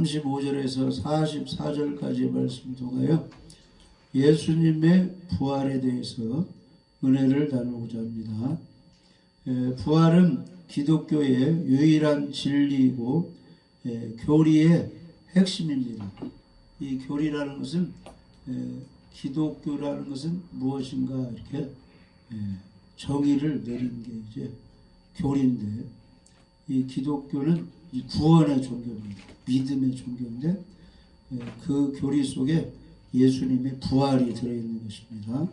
35절에서 44절까지의 말씀 통하여 예수님의 부활에 대해서 은혜를 나누고자 합니다. 부활은 기독교의 유일한 진리이고 교리의 핵심입니다. 이 교리라는 것은 기독교라는 것은 무엇인가 이렇게 정의를 내린 게 이제 교리인데, 이 기독교는 이 구원의 종교입니다. 믿음의 종교인데 그 교리 속에 예수님의 부활이 들어있는 것입니다.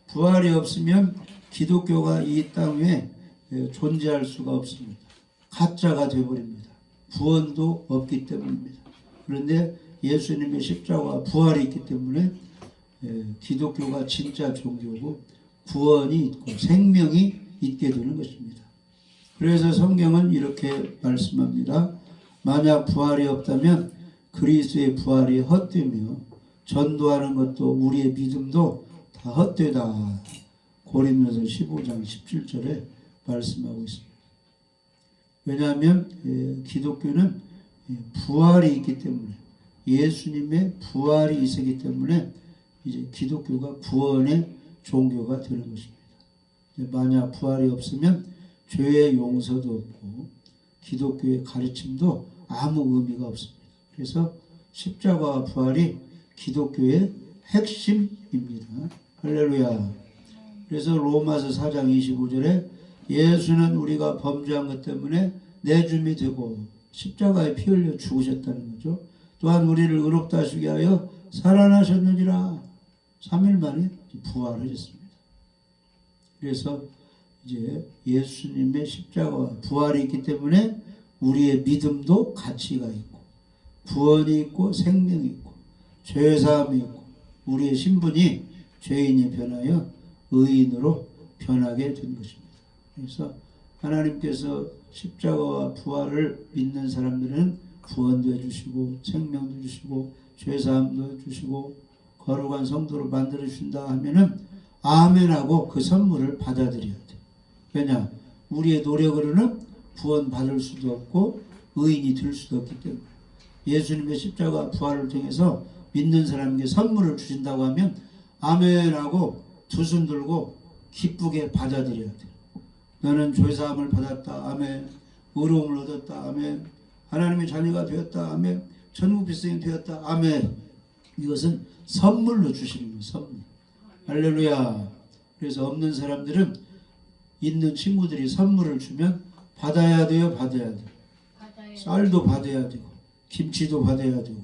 부활이 없으면 기독교가 이 땅에 존재할 수가 없습니다. 가짜가 되어버립니다. 구원도 없기 때문입니다. 그런데 예수님의 십자가와 부활이 있기 때문에 기독교가 진짜 종교고 구원이 있고 생명이 있게 되는 것입니다. 그래서 성경은 이렇게 말씀합니다. 만약 부활이 없다면 그리스도의 부활이 헛되며 전도하는 것도 우리의 믿음도 다 헛되다. 고린도서 15장 17절에 말씀하고 있습니다. 왜냐하면 기독교는 부활이 있기 때문에, 예수님의 부활이 있었기 때문에 이제 기독교가 구원의 종교가 되는 것입니다. 만약 부활이 없으면 죄의 용서도 없고 기독교의 가르침도 아무 의미가 없습니다. 그래서 십자가와 부활이 기독교의 핵심입니다. 할렐루야. 그래서 로마서 4장 25절에 예수는 우리가 범죄한 것 때문에 내줌이 되고 십자가에 피 흘려 죽으셨다는 거죠. 또한 우리를 의롭다 하시게 하여 살아나셨느니라. 3일 만에 부활하셨습니다. 그래서 이제 예수님의 십자가와 부활이 있기 때문에 우리의 믿음도 가치가 있고 구원이 있고 생명이 있고 죄사함이 있고 우리의 신분이 죄인이 변하여 의인으로 변하게 된 것입니다. 그래서 하나님께서 십자가와 부활을 믿는 사람들은 구원도 해주시고 생명도 주시고 죄사함도 해주시고 거룩한 성도로 만들어주신다 하면은 아멘하고 그 선물을 받아들여야 돼요. 왜냐? 우리의 노력으로는 구원 받을 수도 없고 의인이 될 수도 없기 때문에 예수님의 십자가 부활을 통해서 믿는 사람에게 선물을 주신다고 하면 아멘하고 두 손 들고 기쁘게 받아들여야 돼요. 너는 죄사함을 받았다. 아멘. 의로움을 얻었다. 아멘. 하나님의 자녀가 되었다. 아멘. 천국 백성이 되었다. 아멘. 이것은 선물로 주시는 거예요. 선물. 할렐루야. 그래서 없는 사람들은 있는 친구들이 선물을 주면 받아야 돼요. 받아야 돼요. 쌀도 받아야 되고 김치도 받아야 되고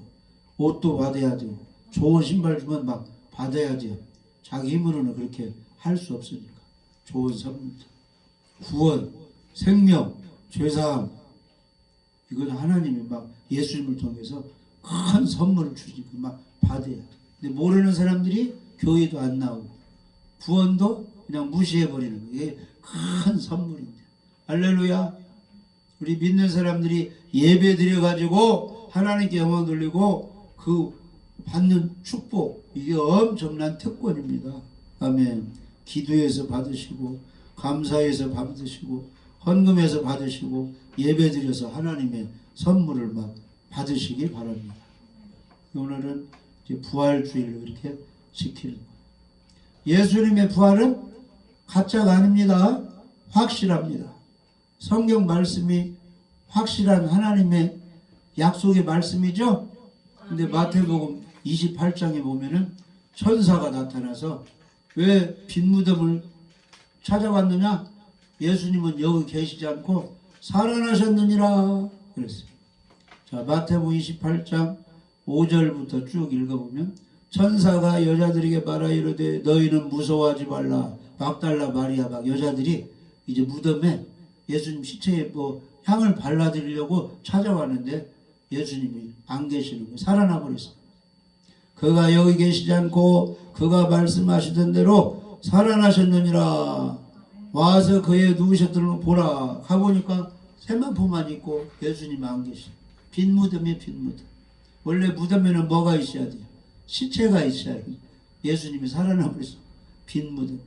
옷도 받아야 되고 좋은 신발 주면 막 받아야 돼요. 자기 힘으로는 그렇게 할 수 없으니까. 좋은 선물, 구원, 생명, 죄사함, 이건 하나님이 막 예수님을 통해서 큰 선물을 주시니까 막 받아야 돼. 근데 모르는 사람들이 교회도 안 나오고 구원도 그냥 무시해버리는 거예요. 이게 큰 선물인데. 할렐루야. 우리 믿는 사람들이 예배 드려가지고 하나님께 영광 돌리고 그 받는 축복, 이게 엄청난 특권입니다. 아멘. 기도해서 받으시고 감사해서 받으시고 헌금해서 받으시고 예배 드려서 하나님의 선물을 막 받으시기 바랍니다. 오늘은 이제 부활주의를 이렇게 지키는 거예요. 예수님의 부활은 가짜가 아닙니다. 확실합니다. 성경 말씀이 확실한 하나님의 약속의 말씀이죠. 근데 마태복음 28장에 보면은 천사가 나타나서 왜 빈 무덤을 찾아왔느냐? 예수님은 여기 계시지 않고 살아나셨느니라 그랬어요. 자, 마태복음 28장 5절부터 쭉 읽어보면 천사가 여자들에게 말하 이르되 너희는 무서워하지 말라. 막달라 마리아 막 여자들이 이제 무덤에 예수님 시체에 뭐 향을 발라드리려고 찾아왔는데 예수님이 안 계시는 거예요. 살아나 버렸어요. 그가 여기 계시지 않고 그가 말씀하시던 대로 살아나셨느니라. 와서 그의 누우셨던 보라. 가보니까 세마포만 있고 예수님이 안 계시. 빈 무덤에 빈 무덤. 원래 무덤에는 뭐가 있어야 돼요? 시체가 있어야 돼요. 예수님이 살아나 버렸어요. 빈 무덤.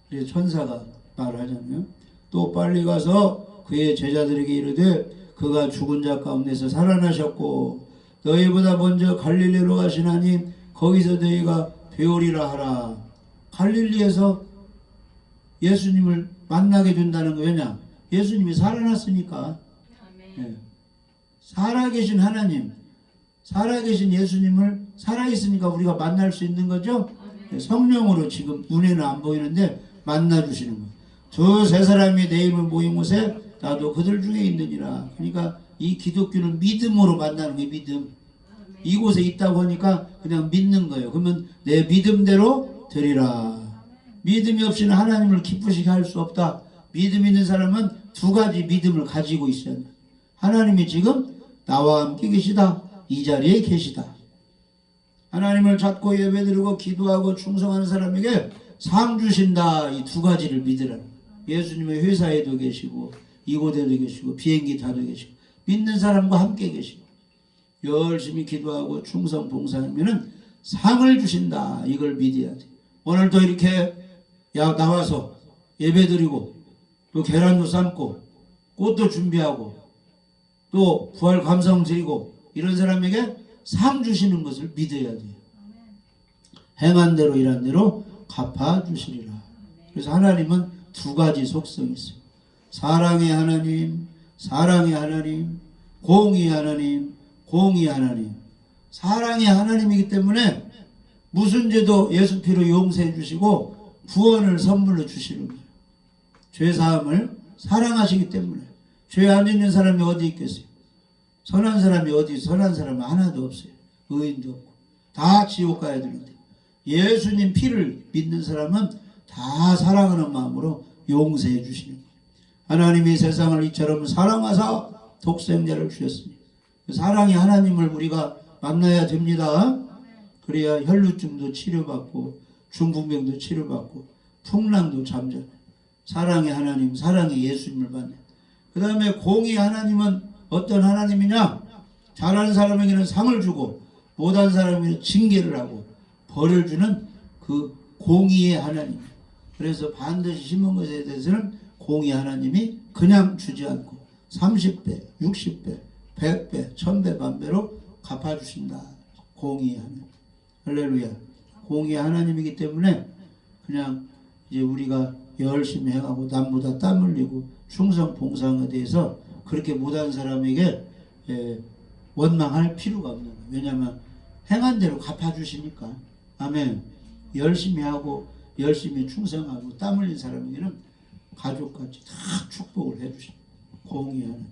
그래서 천사가 말하잖아요. 또 빨리 가서 그의 제자들에게 이르되 그가 죽은 자 가운데서 살아나셨고 너희보다 먼저 갈릴리로 가시나니 거기서 너희가 배우리라 하라. 갈릴리에서 예수님을 만나게 된다는 거예요. 왜냐? 예수님이 살아났으니까. 예. 살아계신 하나님, 살아계신 예수님을 살아있으니까 우리가 만날 수 있는 거죠. 예. 성령으로 지금 눈에는 안 보이는데 만나주시는 거예요. 두세 사람이 내 이름을 모인 곳에 나도 그들 중에 있느니라. 그러니까 이 기독교는 믿음으로 만나는 거예요. 믿음. 이곳에 있다고 하니까 그냥 믿는 거예요. 그러면 내 믿음대로 되리라. 믿음이 없이는 하나님을 기쁘시게 할 수 없다. 믿음 있는 사람은 두 가지 믿음을 가지고 있어야 한다. 하나님이 지금 나와 함께 계시다. 이 자리에 계시다. 하나님을 찾고 예배드리고 기도하고 충성하는 사람에게 상 주신다. 이 두 가지를 믿으라. 예수님의 회사에도 계시고 이곳에도 계시고 비행기 타도 계시고 믿는 사람과 함께 계시고 열심히 기도하고 충성 봉사하면 상을 주신다. 이걸 믿어야 돼. 오늘도 이렇게 나와서 예배드리고 또 계란도 삶고 꽃도 준비하고 또 부활 감사음 드리고 이런 사람에게 상 주시는 것을 믿어야 돼요. 행한 대로 일한 대로 갚아주시리라. 그래서 하나님은 두 가지 속성이 있어요. 사랑의 하나님, 사랑의 하나님, 공의의 하나님, 공의의 하나님. 사랑의 하나님이기 때문에 무슨 죄도 예수 피로 용서해 주시고 구원을 선물로 주시는 거예요. 죄사함을 사랑하시기 때문에. 죄 안 있는 사람이 어디 있겠어요? 선한 사람이 어디 있어요? 선한 사람은 하나도 없어요. 의인도 없고 다 지옥 가야 되는데 예수님 피를 믿는 사람은 다 사랑하는 마음으로 용서해 주시는 거예요. 하나님이 세상을 이처럼 사랑하사 독생자를 주셨으니 그 사랑의 하나님을 우리가 만나야 됩니다. 그래야 혈루증도 치료받고 중풍병도 치료받고 풍랑도 잠잠해. 사랑의 하나님, 사랑의 예수님을 만나요. 그 다음에 공의 하나님은 어떤 하나님이냐? 잘하는 사람에게는 상을 주고 못한 사람에게는 징계를 하고 벌을 주는 그 공의의 하나님. 그래서 반드시 심은 것에 대해서는 공의 하나님이 그냥 주지 않고 30배, 60배, 100배, 1000배, 만배로 갚아주신다. 공의의 하나님. 할렐루야. 공의의 하나님이기 때문에 그냥 이제 우리가 열심히 해가고 남보다 땀 흘리고 충성 봉사에 대해서 그렇게 못한 사람에게 원망할 필요가 없는 거예요. 왜냐하면 행한 대로 갚아주시니까. 아멘. 열심히 하고 열심히 충성하고 땀 흘린 사람에게는 가족같이 다 축복을 해주십니다. 공의 하나님,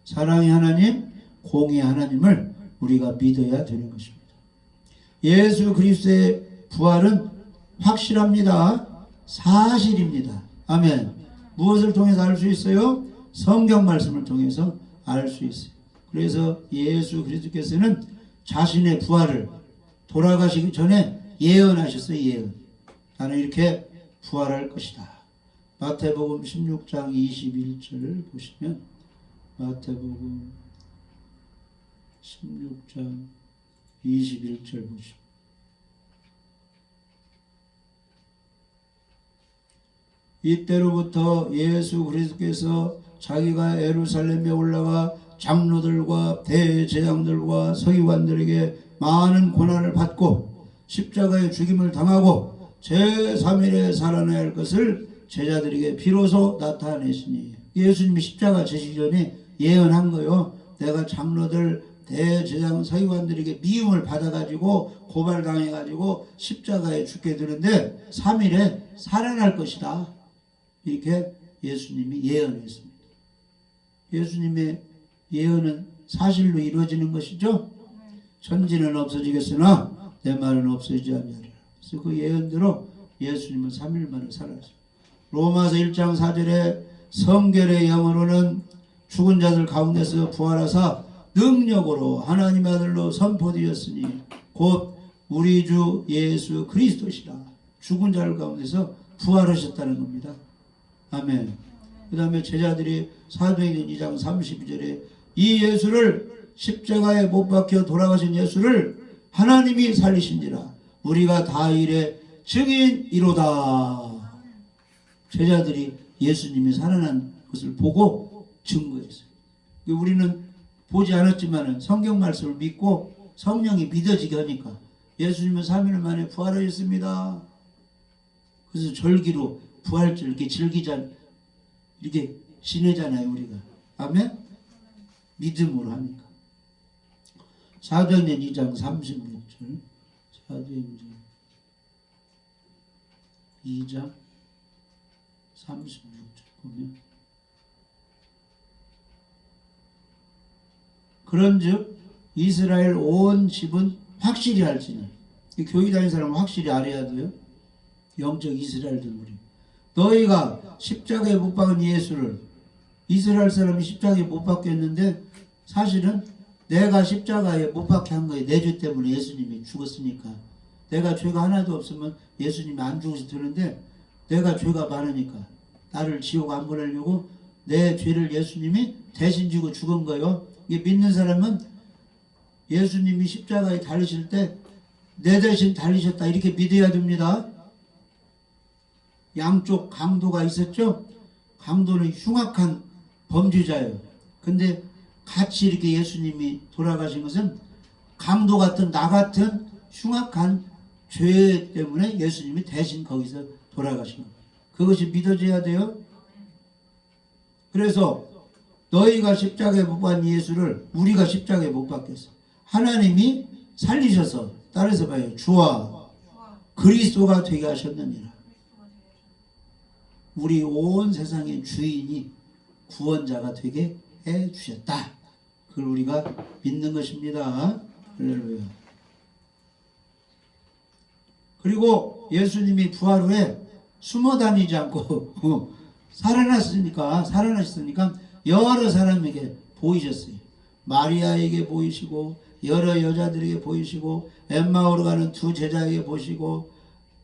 사랑의 하나님, 공의 하나님을 우리가 믿어야 되는 것입니다. 예수 그리스도의 부활은 확실합니다. 사실입니다. 아멘. 무엇을 통해서 알 수 있어요? 성경 말씀을 통해서 알 수 있어요. 그래서 예수 그리스도께서는 자신의 부활을 돌아가시기 전에 예언하셨어요. 예언. 나는 이렇게 부활할 것이다. 마태복음 16장 21절을 보시면 마태복음 16장 21절 보시면 이때로부터 예수 그리스도께서 자기가 예루살렘에 올라가 장로들과 대제장들과 서기관들에게 많은 고난을 받고 십자가의 죽임을 당하고 제3일에 살아나야 할 것을 제자들에게 비로소 나타내시니 예수님이 십자가 지시기 전에 예언한 거요. 내가 장로들 대제장 서기관들에게 미움을 받아가지고 고발당해가지고 십자가에 죽게 되는데 3일에 살아날 것이다. 이렇게 예수님이 예언했습니다. 예수님의 예언은 사실로 이루어지는 것이죠. 천지는 없어지겠으나 내 말은 없어지지 아니하리라. 그래서 그 예언대로 예수님은 3일 만에 살아났습니다. 로마서 1장 4절에 성결의 영으로는 죽은 자들 가운데서 부활하사 능력으로 하나님의 아들로 선포되었으니 곧 우리 주 예수 그리스도시라. 죽은 자들 가운데서 부활하셨다는 겁니다. 아멘. 그 다음에 제자들이 사도행전 2장 32절에 이 예수를 십자가에 못 박혀 돌아가신 예수를 하나님이 살리신지라 우리가 다 이래 증인이로다. 제자들이 예수님이 살아난 것을 보고 증거했어요. 우리는 보지 않았지만 성경 말씀을 믿고 성령이 믿어지게 하니까 예수님은 3일 만에 부활하셨습니다. 그래서 절기로 부활절 이렇게 즐기자 이렇게 지내잖아요 우리가. 아멘? 믿음으로 하니까. 사도행전 2장 36절. 사도행전 2장 36절 보면 그런즉 이스라엘 온 집은 확실히 알지니, 교회 다니는 사람은 확실히 알아야 돼요. 영적 이스라엘들 우리. 너희가 십자가에 못 박은 예수를, 이스라엘 사람이 십자가에 못 박혔는데 사실은 내가 십자가에 못 박게 한 거예요. 내 죄 때문에 예수님이 죽었으니까. 내가 죄가 하나도 없으면 예수님이 안 죽으셔도 되는데 내가 죄가 많으니까 나를 지옥 안 보내려고 내 죄를 예수님이 대신 지고 죽은 거예요. 이게 믿는 사람은 예수님이 십자가에 달리실 때 내 대신 달리셨다 이렇게 믿어야 됩니다. 양쪽 강도가 있었죠. 강도는 흉악한 범죄자예요. 근데 같이 이렇게 예수님이 돌아가신 것은 강도 같은 나 같은 흉악한 죄 때문에 예수님이 대신 거기서 돌아가신 거예요. 그것이 믿어져야 돼요. 그래서 너희가 십자가에 못 박은 예수를 우리가 십자가에 못 박겠어. 하나님이 살리셔서 따라서 봐요. 주와 그리스도가 되게 하셨느니라. 우리 온 세상의 주인이 구원자가 되게 해 주셨다. 그걸 우리가 믿는 것입니다. 할렐루야. 그리고 예수님이 부활 후에 숨어 다니지 않고 살아났으니까 여러 사람에게 보이셨어요. 마리아에게 보이시고 여러 여자들에게 보이시고 엠마오로 가는 두 제자에게 보시고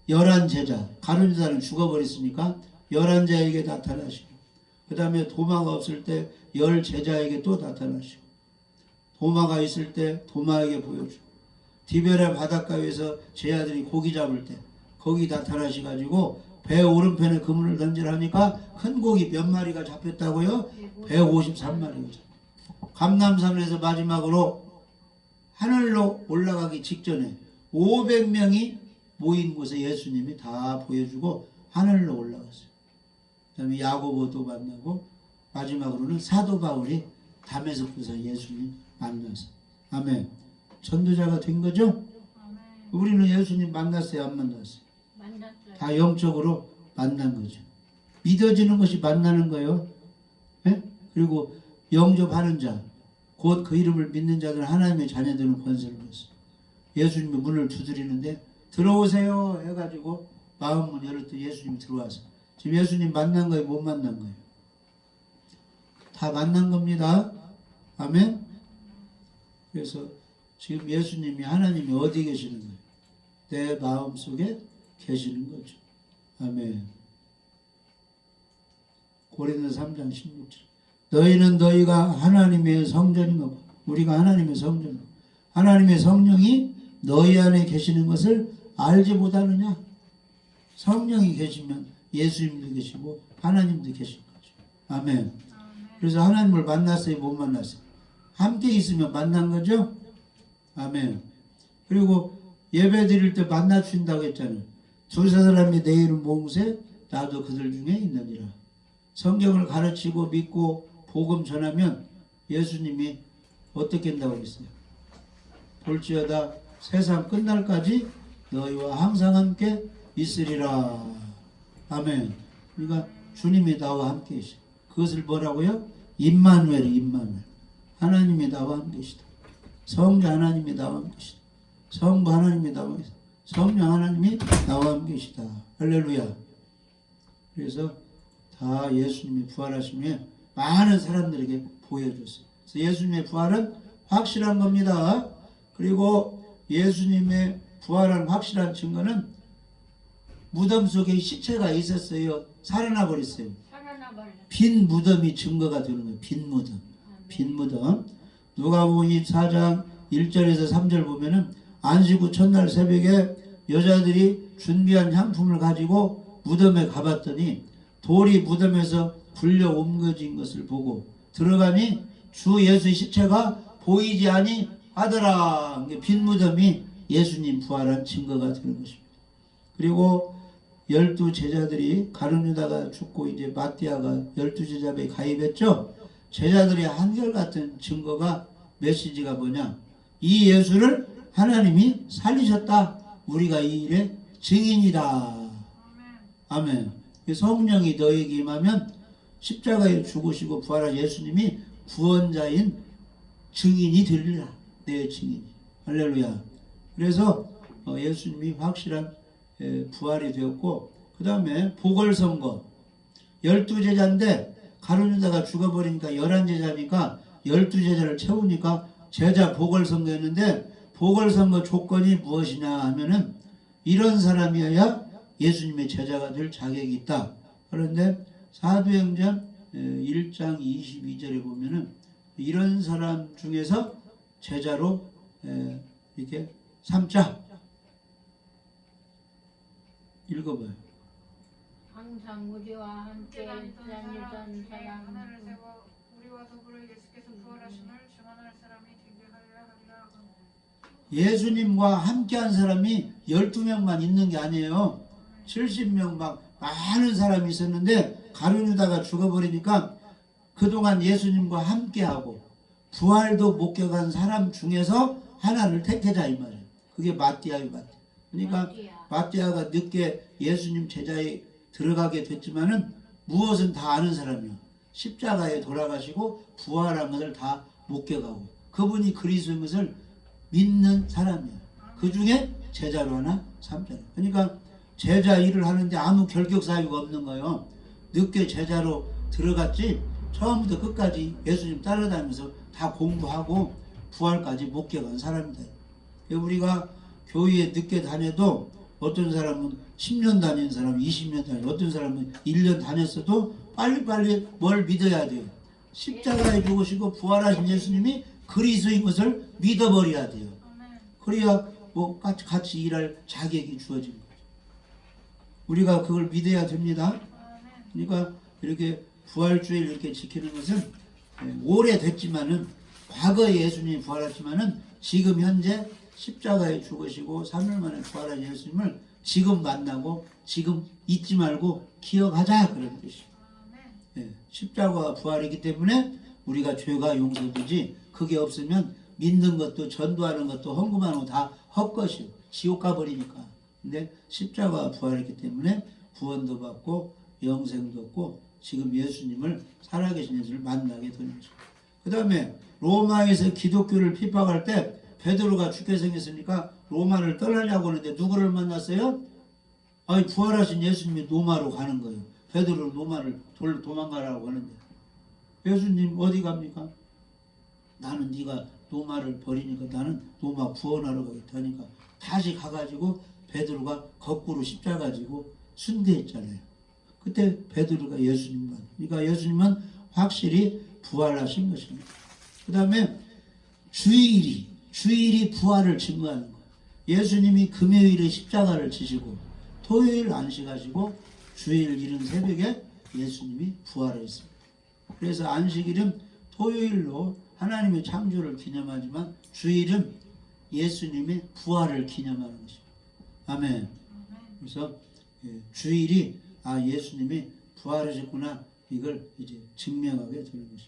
11제자, 가룟 유다는 죽어버렸으니까 11제자에게 나타나시고 그 다음에 도마가 없을 때 10제자에게 또 나타나시고 도마가 있을 때 도마에게 보여주고 디베레 바닷가 위에서 제자들이 고기 잡을 때 거기 나타나셔가지고 배 오른편에 그물을 던지라니까 큰 고기 몇 마리가 잡혔다고요? 153마리가 잡혔다. 감람산에서 마지막으로 하늘로 올라가기 직전에 500명이 모인 곳에 예수님이 다 보여주고 하늘로 올라갔어요. 그 다음에 야고보도 만나고 마지막으로는 사도 바울이 다메섹에서 예수님 만나서 아멘. 전도자가 된 거죠? 아멘. 우리는 예수님 만났어요? 안 만났어요? 만났어요. 다 영적으로 만난 거죠. 믿어지는 것이 만나는 거예요. 네? 그리고 영접하는 자, 곧 그 이름을 믿는 자들은 하나님의 자녀들은 권세를 받았어요. 예수님이 문을 두드리는데 들어오세요 해가지고 마음문 열었더니 예수님이 들어와서 지금 예수님 만난 거예요? 못 만난 거예요? 다 만난 겁니다. 아멘. 그래서 지금 예수님이 하나님이 어디 계시는 거예요? 내 마음속에 계시는 거죠. 아멘. 고린도서 3장 16절. 너희는 너희가 하나님의 성전이고 우리가 하나님의 성전, 하나님의 성령이 너희 안에 계시는 것을 알지 못하느냐? 성령이 계시면 예수님도 계시고 하나님도 계신 거죠. 아멘. 그래서 하나님을 만났어요? 못 만났어요? 함께 있으면 만난 거죠? 아멘. 그리고 예배 드릴 때 만나 주신다고 했잖아요. 두세 사람이 내 이름 모으세 나도 그들 중에 있느니라. 성경을 가르치고 믿고 복음 전하면 예수님이 어떻게 한다고 했어요? 볼지어다 세상 끝날까지 너희와 항상 함께 있으리라. 아멘. 그러니까 주님이 나와 함께 계시다. 그것을 뭐라고요? 임마누엘이 임마누엘. 하나님이 나와 함께 계시다. 성자 하나님이 나와 함께 계시다. 성부 하나님이 나와 함께 계시다. 성령 하나님이 나와 함께 계시다. 할렐루야. 그래서 다 예수님이 부활하시면 많은 사람들에게 보여줬어요. 그래서 예수님의 부활은 확실한 겁니다. 그리고 예수님의 부활한 확실한 증거는 무덤 속에 시체가 있었어요. 살아나 버렸어요. 빈 무덤이 증거가 되는 거예요. 빈 무덤. 빈 무덤. 누가복음 24장 1절에서 3절 보면은 안식 후 첫날 새벽에 여자들이 준비한 향품을 가지고 무덤에 가봤더니 돌이 무덤에서 불려 옮겨진 것을 보고 들어가니 주 예수의 시체가 보이지 아니 아들아. 빈 무덤이 예수님 부활한 증거가 되는 것입니다. 그리고 12 제자들이 가룟 유다가 죽고 이제 마띠아가 12 제자에 가입했죠. 제자들의 한결같은 증거가 메시지가 뭐냐? 이 예수를 하나님이 살리셨다. 우리가 이 일의 증인이다. 아멘. 성령이 너에게 임하면 십자가에 죽으시고 부활한 예수님이 구원자인 증인이 되리라. 내 증인이. 할렐루야. 그래서 예수님이 확실한 부활이 되었고, 그 다음에 보궐선거 12제자인데 가룟 유다가 죽어버리니까 11제자니까 12제자를 채우니까 제자 보궐선거였는데, 보궐선거 조건이 무엇이냐 하면은 이런 사람이어야 예수님의 제자가 될 자격이 있다. 그런데 사도행전 1장 22절에 보면은 이런 사람 중에서 제자로 이렇게 삼자. 읽어봐요. 항상 우리와 함께 다니던 사람 하나를 세워 우리와 더불어 예수께서 부활하심을 증언할 사람이 되게 하려 하리라. 예수님과 함께한 사람이 12명만 있는 게 아니에요. 70명 막 많은 사람이 있었는데 가룟 유다가 죽어버리니까 그동안 예수님과 함께하고 부활도 목격한 사람 중에서 하나를 택하자 이 말이에요. 그게 마띠아예요. 그러니까 마띠아가 늦게 예수님 제자에 들어가게 됐지만은 무엇은 다 아는 사람이에요. 십자가에 돌아가시고 부활한 것을 다 목격하고 그분이 그리스도인 것을 믿는 사람이에요. 그 중에 제자로 하나 삼자. 그러니까 제자 일을 하는데 아무 결격 사유가 없는 거예요. 늦게 제자로 들어갔지 처음부터 끝까지 예수님 따라다니면서 다 공부하고 부활까지 목격한 사람이다. 우리가 교회에 늦게 다녀도 어떤 사람은 10년 다닌 사람, 20년 다니고 어떤 사람은 1년 다녔어도 빨리빨리 뭘 믿어야 돼요. 십자가에 죽으시고 부활하신 예수님이 그리스도인 것을 믿어버려야 돼요. 그래야 뭐 같이 일할 자격이 주어진 거죠. 우리가 그걸 믿어야 됩니다. 그러니까 이렇게 부활주의를 이렇게 지키는 것은 오래됐지만은 과거에 예수님이 부활했지만은 지금 현재 십자가에 죽으시고 3일 만에 부활한 예수님을 지금 만나고 지금 잊지 말고 기억하자 그런 뜻이에요. 십자가가 부활이기 때문에 우리가 죄가 용서되지 그게 없으면 믿는 것도 전도하는 것도 헌금하는 거 다 헛것이요. 지옥 가버리니까. 근데 십자가가 부활이기 때문에 구원도 받고 영생도 얻고 지금 예수님을 살아계신 예수를 만나게 되는 거죠. 그 다음에 로마에서 기독교를 핍박할 때 베드로가 죽게 생겼으니까 로마를 떠나려고 하는데 누구를 만났어요? 아니 부활하신 예수님이 로마로 가는 거예요. 베드로는 로마를 도망가라고 하는데 예수님 어디 갑니까? 나는 네가 로마를 버리니까 나는 로마 구원하러 가겠다 하니까 다시 가가지고 베드로가 거꾸로 십자가 지고 순교했잖아요. 그때 베드로가 예수님만 그러니까 예수님은 확실히 부활하신 것입니다. 그 다음에 주일이 부활을 증거하는 거예요. 예수님이 금요일에 십자가를 지시고 토요일 안식하시고 주일 이른 새벽에 예수님이 부활했습니다. 그래서 안식일은 토요일로 하나님의 창조를 기념하지만 주일은 예수님의 부활을 기념하는 것입니다. 아멘. 그래서 주일이 예수님이 부활하셨구나 이걸 이제 증명하게 되는 것입니다.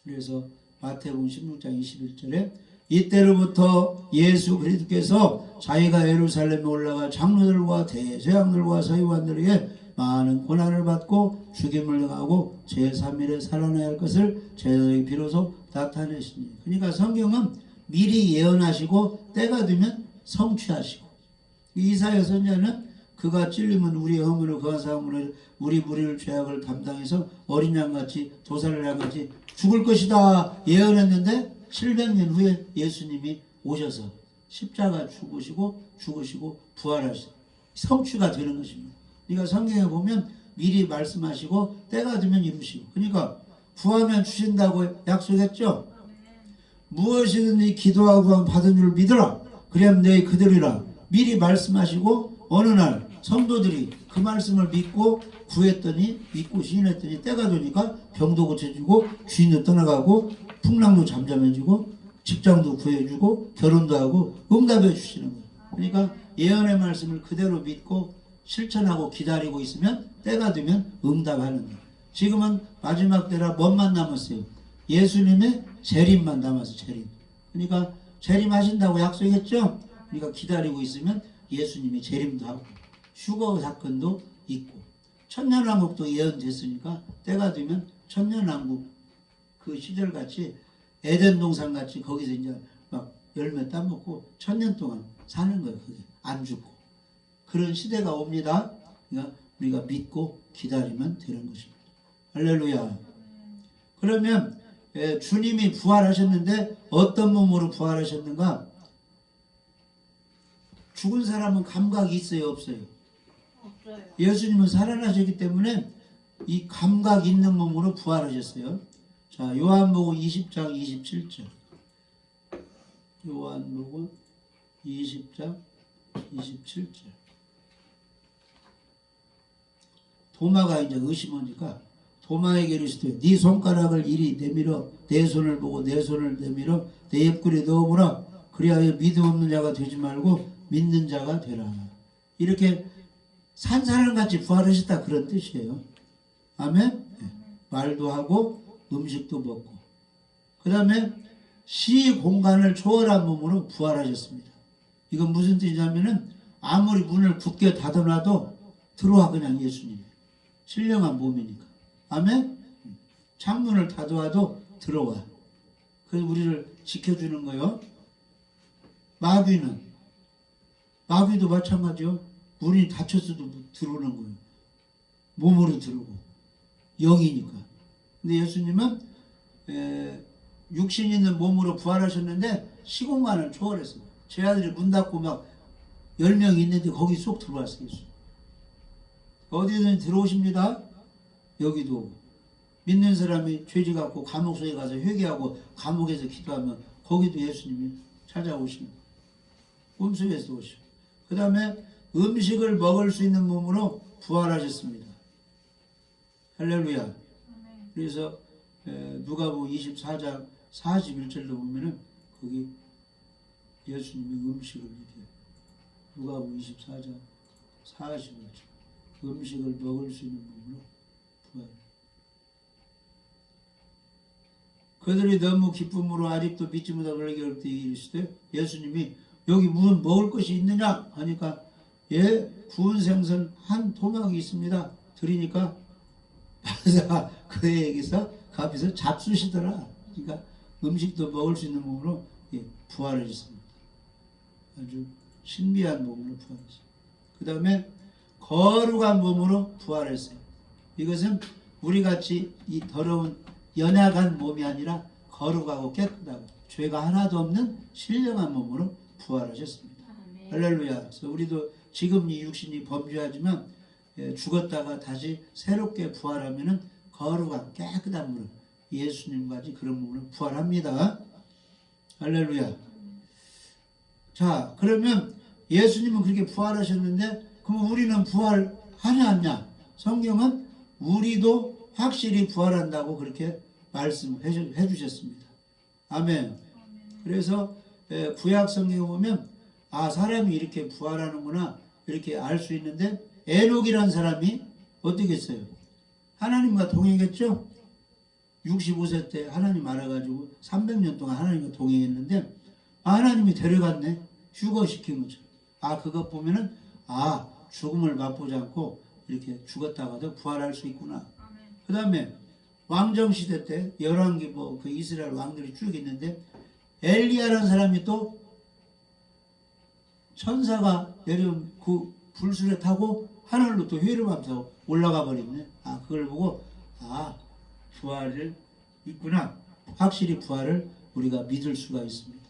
그래서 마태복음 16장 21절에 이때로부터 예수 그리스도께서 자기가 예루살렘에 올라가 장로들과 대제사장들과 서기관들에게 많은 고난을 받고 죽임을 당하고 제3일에 살아나야 할 것을 제자에게 비로소 나타내시니. 그러니까 성경은 미리 예언하시고 때가 되면 성취하시고 이사야 선지자는 그가 찔림은 우리의 허물을 그가 사함으로 우리 무리를 죄악을 담당해서 어린 양같이 도살을 양같이 죽을 것이다 예언했는데 700년 후에 예수님이 오셔서 십자가 죽으시고 부활하시고 성취가 되는 것입니다. 그러니까 성경에 보면 미리 말씀하시고 때가 되면 이루시고 그러니까 구하면 주신다고 약속했죠. 무엇이든지 기도하고 받은 줄 믿으라. 그래야 내 그대로라. 미리 말씀하시고 어느 날 성도들이 그 말씀을 믿고 구했더니 믿고 시인했더니 때가 되니까 병도 고쳐지고 귀인도 떠나가고 풍랑도 잠잠해지고 직장도 구해주고 결혼도 하고 응답해 주시는 거예요. 그러니까 예언의 말씀을 그대로 믿고 실천하고 기다리고 있으면 때가 되면 응답하는 거예요. 지금은 마지막 때라 뭔만 남았어요? 예수님의 재림만 남았어요. 재림. 그러니까 재림하신다고 약속했죠? 그러니까 기다리고 있으면 예수님이 재림도 하고 휴거 사건도 있고 천년왕국도 예언됐으니까 때가 되면 천년왕국 그 시절같이 에덴 동산같이 거기서 이제 막 열매 따먹고 천년 동안 사는 거예요. 그게 안 죽고 그런 시대가 옵니다. 그러니까 우리가 믿고 기다리면 되는 것입니다. 할렐루야. 그러면 주님이 부활하셨는데 어떤 몸으로 부활하셨는가? 죽은 사람은 감각이 있어요, 없어요? 없어요. 예수님은 살아나셨기 때문에 이 감각 있는 몸으로 부활하셨어요. 자, 요한복음 20장 27절. 요한복음 20장 27절. 도마가 이제 의심하니까 도마에게 이르시되 네 손가락을 이리 내밀어 내 손을 보고 내 손을 내밀어 내 옆구리에 넣어보라. 그리하여 믿음 없는 자가 되지 말고 믿는 자가 되라. 이렇게 산 사람같이 부활하셨다 그런 뜻이에요. 아멘? 네. 말도 하고 음식도 먹고 그 다음에 시 공간을 초월한 몸으로 부활하셨습니다. 이건 무슨 뜻이냐면은 아무리 문을 굳게 닫아놔도 들어와 그냥 예수님이 신령한 몸이니까. 아멘? 창문을 닫아와도 들어와. 그래서 우리를 지켜주는 거요. 마귀도 마찬가지요. 문이 닫혔어도 들어오는 거예요. 몸으로 들어오고 영이니까. 근데 예수님은 육신 있는 몸으로 부활하셨는데 시공간을 초월했어요. 제 아들이 문 닫고 막 10명 있는데 거기 쏙 들어왔어요. 예수. 어디든 들어오십니다. 여기도 믿는 사람이 죄지 갖고 감옥소에 가서 회개하고 감옥에서 기도하면 거기도 예수님이 찾아오시는 거예요. 꿈속에서 오시고 그 다음에 음식을 먹을 수 있는 몸으로 부활하셨습니다. 할렐루야. 그래서 누가복음 24장 41절로 보면은 거기 예수님이 음식을 이렇게 누가복음 24장 41절 음식을 먹을 수 있는 몸으로 부활. 그들이 너무 기쁨으로 아직도 믿지 못하고 그럴 때 이르시되 예수님이 여기 무슨 먹을 것이 있느냐 하니까 예 구운 생선 한 토막이 있습니다. 드리니까 바사 그에게서 그 앞에서 잡수시더라. 그러니까 음식도 먹을 수 있는 몸으로 부활하셨습니다. 아주 신비한 몸으로 부활했어요. 그 다음에 거룩한 몸으로 부활했어요. 이것은 우리같이 이 더러운 연약한 몸이 아니라 거룩하고 깨끗하고 죄가 하나도 없는 신령한 몸으로 부활하셨습니다. 아멘. 할렐루야. 그래서 우리도 지금 이 육신이 범죄하지만 죽었다가 다시 새롭게 부활하면은 거룩한 깨끗한 몸으로 예수님까지 그런 몸으로 부활합니다. 할렐루야. 자, 그러면 예수님은 그렇게 부활하셨는데 그럼 우리는 부활하냐 않냐? 성경은 우리도 확실히 부활한다고 그렇게 말씀해 주셨습니다. 아멘. 그래서 구약 성경에 보면 아 사람이 이렇게 부활하는구나 이렇게 알 수 있는데 에녹이라는 사람이 어떻게 했어요? 하나님과 동행했죠? 65세 때 하나님 알아가지고 300년 동안 하나님과 동행했는데 하나님이 데려갔네. 휴거시킨 거죠. 아 그것 보면은 아 죽음을 맛보지 않고 이렇게 죽었다가도 부활할 수 있구나. 그 다음에 왕정시대 때 열왕기 그 이스라엘 왕들이 쭉 있는데 엘리야라는 사람이 또 천사가 내려온 그 불술에 타고 하늘로 또 회로하면서 올라가 버렸네. 아 그걸 보고 아 부활을 있구나. 확실히 부활을 우리가 믿을 수가 있습니다.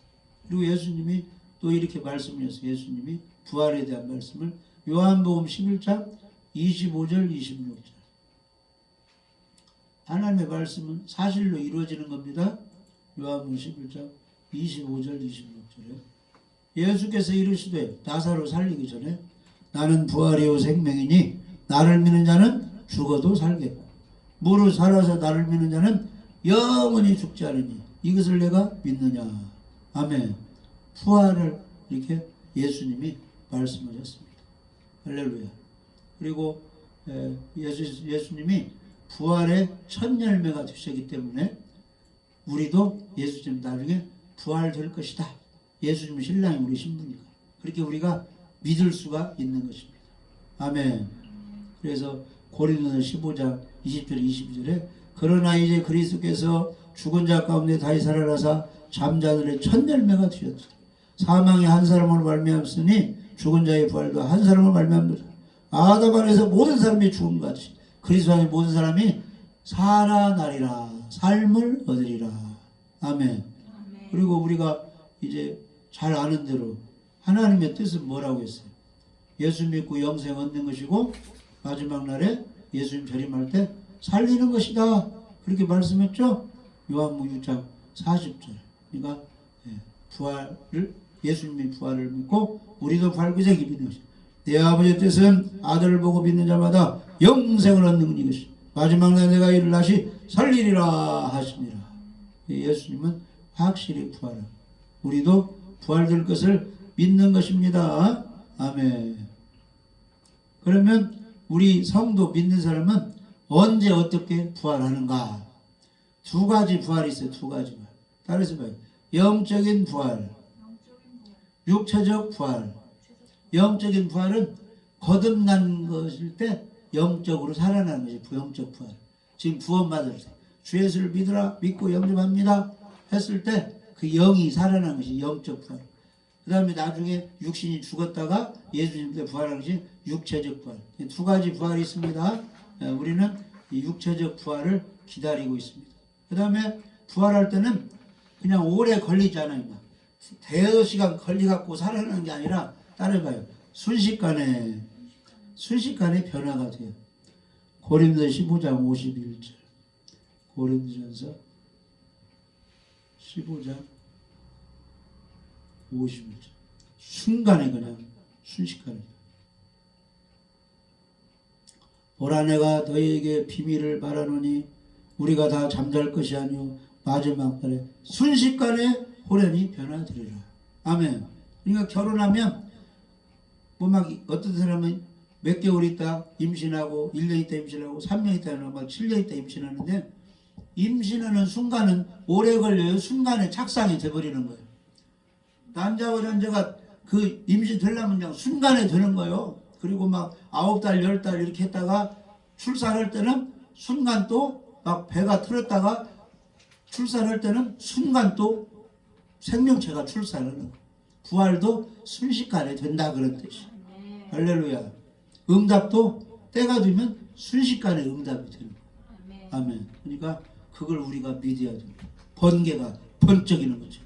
그리고 예수님이 또 이렇게 말씀하셨어요. 예수님이 부활에 대한 말씀을 요한복음 11장 25절 26절 하나님의 말씀은 사실로 이루어지는 겁니다. 요한복음 11장 25절 26절에 예수께서 이르시되 나사로 살리기 전에 나는 부활이요 생명이니 나를 믿는 자는 죽어도 살겠고 무릇 살아서 나를 믿는 자는 영원히 죽지 않으니 이것을 내가 믿느냐. 아멘. 부활을 이렇게 예수님이 말씀하셨습니다. 할렐루야. 그리고 예수님이 부활의 첫 열매가 되셨기 때문에 우리도 예수님 나중에 부활될 것이다. 예수님 신랑이 우리 신부니까. 그렇게 우리가 믿을 수가 있는 것입니다. 아멘. 그래서 고린도서 15장 20절 22절에 그러나 이제 그리스도께서 죽은 자 가운데 다시 살아나사 잠자들의 첫 열매가 되셨다. 사망이 한 사람으로 말미암았으니 죽은 자의 부활도 한 사람으로 말미암았다. 아담 안에서 모든 사람이 죽은 것 같이 그리스도 안에 모든 사람이 살아나리라. 삶을 얻으리라. 아멘. 그리고 우리가 이제 잘 아는 대로 하나님의 뜻은 뭐라고 했어요? 예수 믿고 영생 얻는 것이고 마지막 날에 예수님 재림할 때 살리는 것이다. 그렇게 말씀했죠? 요한복음 6장 40절. 그러니까 부활을 예수님의 부활을 믿고 우리도 부활 그 새끼 믿는 것이다. 내 아버지의 뜻은 아들을 보고 믿는 자마다 영생을 얻는 이것이 마지막 날 내가 이를 다시 살리리라 하시니라. 예수님은 확실히 부활을 우리도 부활될 것을 믿는 것입니다. 아멘. 그러면 우리 성도 믿는 사람은 언제 어떻게 부활하는가? 두 가지 부활이 있어요. 두 가지 부활. 따라서 봐요. 영적인 부활, 육체적 부활. 영적인 부활은 거듭난 것일 때 영적으로 살아나는 것이 부영적 부활. 지금 구원받을 때 주 예수를 믿고 영접합니다 했을 때 그 영이 살아나는 것이 영적 부활. 그 다음에 나중에 육신이 죽었다가 예수님 때 부활하는 것이 육체적 부활. 두 가지 부활이 있습니다. 우리는 이 육체적 부활을 기다리고 있습니다. 그 다음에 부활할 때는 그냥 오래 걸리지 않아요. 대여 시간 걸려갖고 살아나는 게 아니라 따라해봐요. 순식간에 변화가 돼요. 고린도서 15장 51절. 고린도전서 15장 51절. 순간에 그냥 순식간에. 보라 내가 너희에게 비밀을 말하노니 우리가 다 잠잘 것이 아니오 마지막 날에 순식간에 호련히 변화되리라. 아멘. 그러니까 결혼하면 뭐 막 어떤 사람은 몇 개월 있다 임신하고 1년 있다 임신하고 3년 있다 막 7년 있다 임신하는데 임신하는 순간은 오래 걸려요. 순간에 착상이 돼버리는 거예요. 남자와 여자가 그 임신 되려면 그냥 순간에 되는 거예요. 그리고 막 9달 10달 이렇게 했다가 출산할 때는 순간 또 막 배가 틀었다가 출산할 때는 순간 또 생명체가 출산하는 거예요. 부활도 순식간에 된다 그런 뜻이에요. 할렐루야. 응답도 때가 되면 순식간에 응답이 되는 거예요. 아멘. 그러니까 그걸 우리가 믿어야 됩니다. 번개가 번쩍이는 거죠.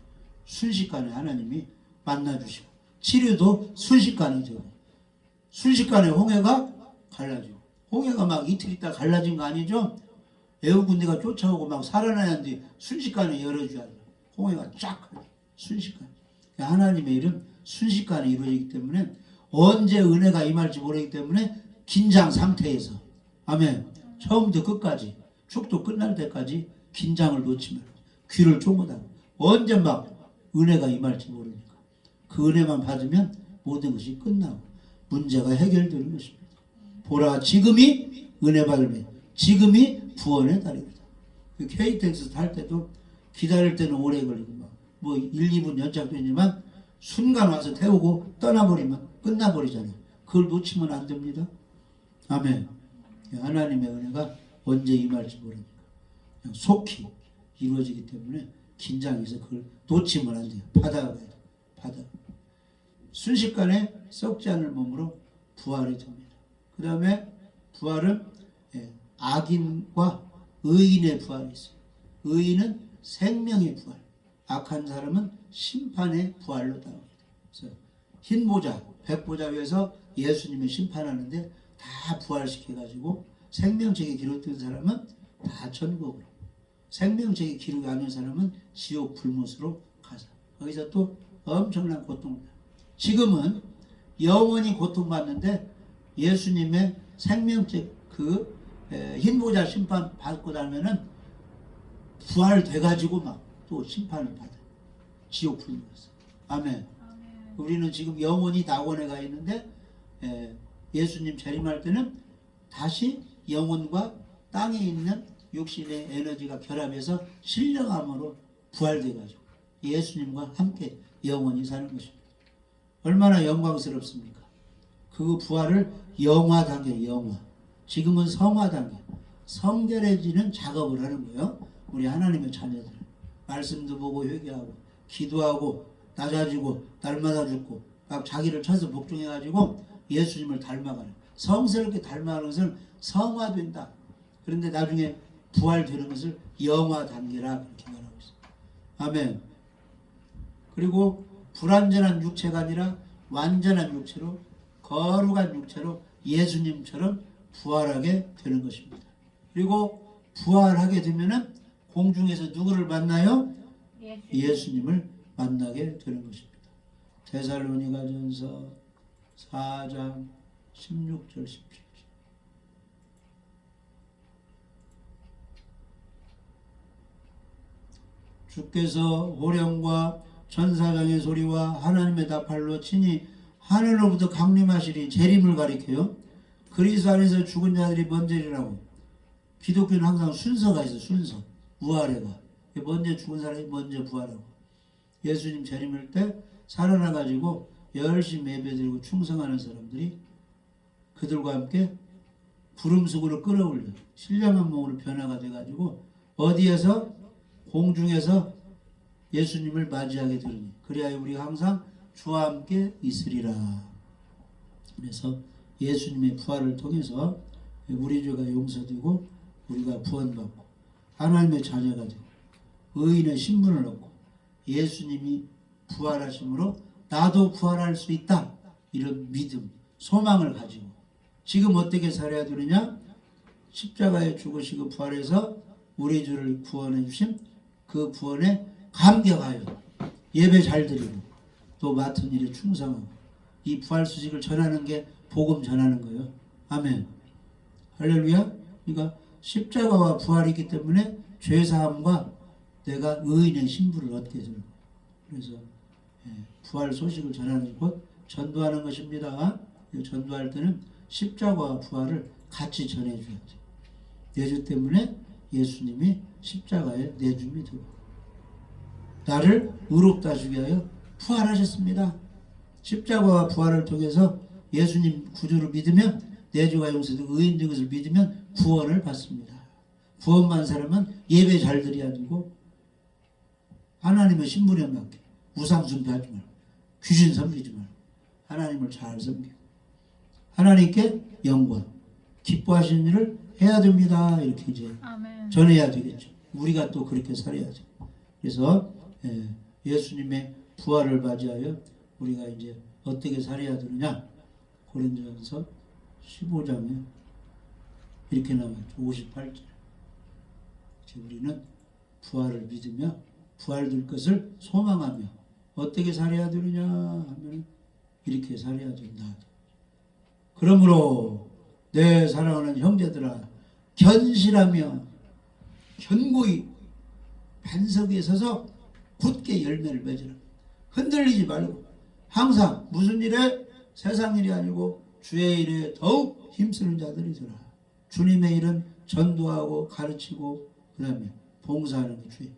순식간에 하나님이 만나주시고 치료도 순식간에 되고 순식간에 홍해가 갈라지고 홍해가 막 이틀 있다 갈라진 거 아니죠? 애국 군대가 쫓아오고 막 살아나는데 순식간에 열어줘야 돼요. 홍해가 쫙 순식간에. 하나님의 일은 순식간에 이루어지기 때문에 언제 은혜가 임할지 모르기 때문에 긴장 상태에서 아멘. 처음부터 끝까지 축도 끝날 때까지 긴장을 놓지 말고 귀를 쫑긋하고 언제 막 은혜가 임할지 모르니까 그 은혜만 받으면 모든 것이 끝나고 문제가 해결되는 것입니다. 보라 지금이 은혜 받을 지금이 구원의 달입니다. KTX 탈 때도 기다릴 때는 오래 걸리고 뭐 1, 2분 연착되지만 순간 와서 태우고 떠나버리면 끝나버리잖아요. 그걸 놓치면 안 됩니다. 아멘. 하나님의 은혜가 언제 임할지 모르니까 그냥 속히 이루어지기 때문에 긴장해서 그걸 놓치면 안 돼요. 받아가야 돼요. 받아. 순식간에 썩지 않을 몸으로 부활이 됩니다. 그 다음에 부활은 악인과 의인의 부활이 있어요. 의인은 생명의 부활, 악한 사람은 심판의 부활로 나옵니다. 그래서 흰 보자, 백보자 위에서 예수님이 심판하는데 다 부활시켜가지고 생명책에 기록된 사람은 다 천국으로, 생명책에 기록이 안 된 사람은 지옥 불못으로 가서 거기서 또 엄청난 고통을. 지금은 영원히 고통받는데 예수님의 생명책 그 흰보자 심판 받고 나면은 부활돼가지고 막 또 심판을 받아요. 지옥 불렀어요. 아멘. 아멘. 우리는 지금 영혼이 낙원에 가 있는데 예수님 재림할 때는 다시 영혼과 땅에 있는 육신의 에너지가 결합해서 신령함으로 부활돼가지고 예수님과 함께 영원히 사는 것입니다. 얼마나 영광스럽습니까? 그 부활을 영화 단계, 영화. 지금은 성화 단계. 성결해지는 작업을 하는 거예요. 우리 하나님의 자녀들. 말씀도 보고 회개하고 기도하고 낮아지고 날마다 죽고 막 자기를 쳐서 복종해가지고 예수님을 닮아가는, 성스럽게 닮아가는 것을 성화된다. 그런데 나중에 부활되는 것을 영화 단계라 그렇게 말하고 있습니다. 아멘. 그리고 불완전한 육체가 아니라 완전한 육체로, 거룩한 육체로 예수님처럼 부활하게 되는 것입니다. 그리고 부활하게 되면은 공중에서 누구를 만나요? 예수님을 만나게 되는 것입니다. 데살로니가전서 4장 16절 17절. 주께서 호령과 천사장의 소리와 하나님의 나팔로 친히 하늘로부터 강림하시리. 재림을 가리켜요. 그리스도 안에서 죽은 자들이 먼저리라고. 기독교는 항상 순서가 있어요. 순서. 부활해가. 먼저 죽은 사람이 먼저 부활하고. 예수님 재림할 때 살아나가지고 열심히 예배드리고 충성하는 사람들이 그들과 함께 구름 속으로 끌어올려 신령한 몸으로 변화가 돼가지고 어디에서? 공중에서 예수님을 맞이하게 되니 그리하여 우리가 항상 주와 함께 있으리라. 그래서 예수님의 부활을 통해서 우리 죄가 용서되고 우리가 구원받고 하나님의 자녀가 되고 의인의 신분을 얻고 예수님이 부활하심으로 나도 부활할 수 있다. 이런 믿음, 소망을 가지고 지금 어떻게 살아야 되느냐? 십자가에 죽으시고 부활해서 우리 죄를 구원해 주신 그 구원에 감격하여 예배 잘 드리고 또 맡은 일에 충성하고 이 부활 소식을 전하는 게 복음 전하는 거예요. 아멘. 할렐루야. 그러니까 십자가와 부활이 있기 때문에 죄사함과 내가 의인의 신분을 얻게 되는 거예요. 그래서 부활 소식을 전하는 것 전도하는 것입니다. 전도할 때는 십자가와 부활을 같이 전해줘야 돼요. 내주 때문에 예수님이 십자가에 내줌이 되고 나를 의롭다 하시기 위하여 부활하셨습니다. 십자가와 부활을 통해서 예수님 구주를 믿으면 내 죄가 용서되고 의인 된 것을 믿으면 구원을 받습니다. 구원받은 사람은 예배 잘 드려야 되고 하나님의 신분에 맞게 우상 숭배하지 말고 귀신 섬기지 말고 하나님을 잘 섬기고 하나님께 영광 기뻐하시는 일을 해야 됩니다. 이렇게 이제 아멘. 전해야 되겠죠. 우리가 또 그렇게 살아야죠. 그래서 예수님의 부활을 맞이하여 우리가 이제 어떻게 살아야 되느냐? 고린도전서 15장에 이렇게 나왔죠. 58절. 우리는 부활을 믿으며 부활될 것을 소망하며 어떻게 살아야 되느냐 하면 이렇게 살아야 된다. 그러므로 내 사랑하는 형제들아 견실하며 견고히 반석 위에 서서 굳게 열매를 맺으라. 흔들리지 말고 항상 무슨 일에? 세상 일이 아니고 주의 일에 더욱 힘쓰는 자들이 되라. 주님의 일은 전도하고 가르치고 그 다음에 봉사하는 게 주의.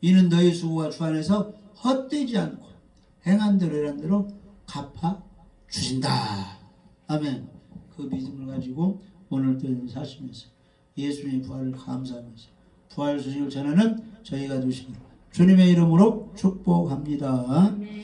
이는 너희 수고가 주 안에서 헛되지 않고 행한 대로 일한 대로 갚아 주신다. 아멘. 그 믿음을 가지고 오늘도 사시면서 예수님의 부활을 감사하면서 부활 소식을 전하는 저희가 되시기를 주님의 이름으로 축복합니다.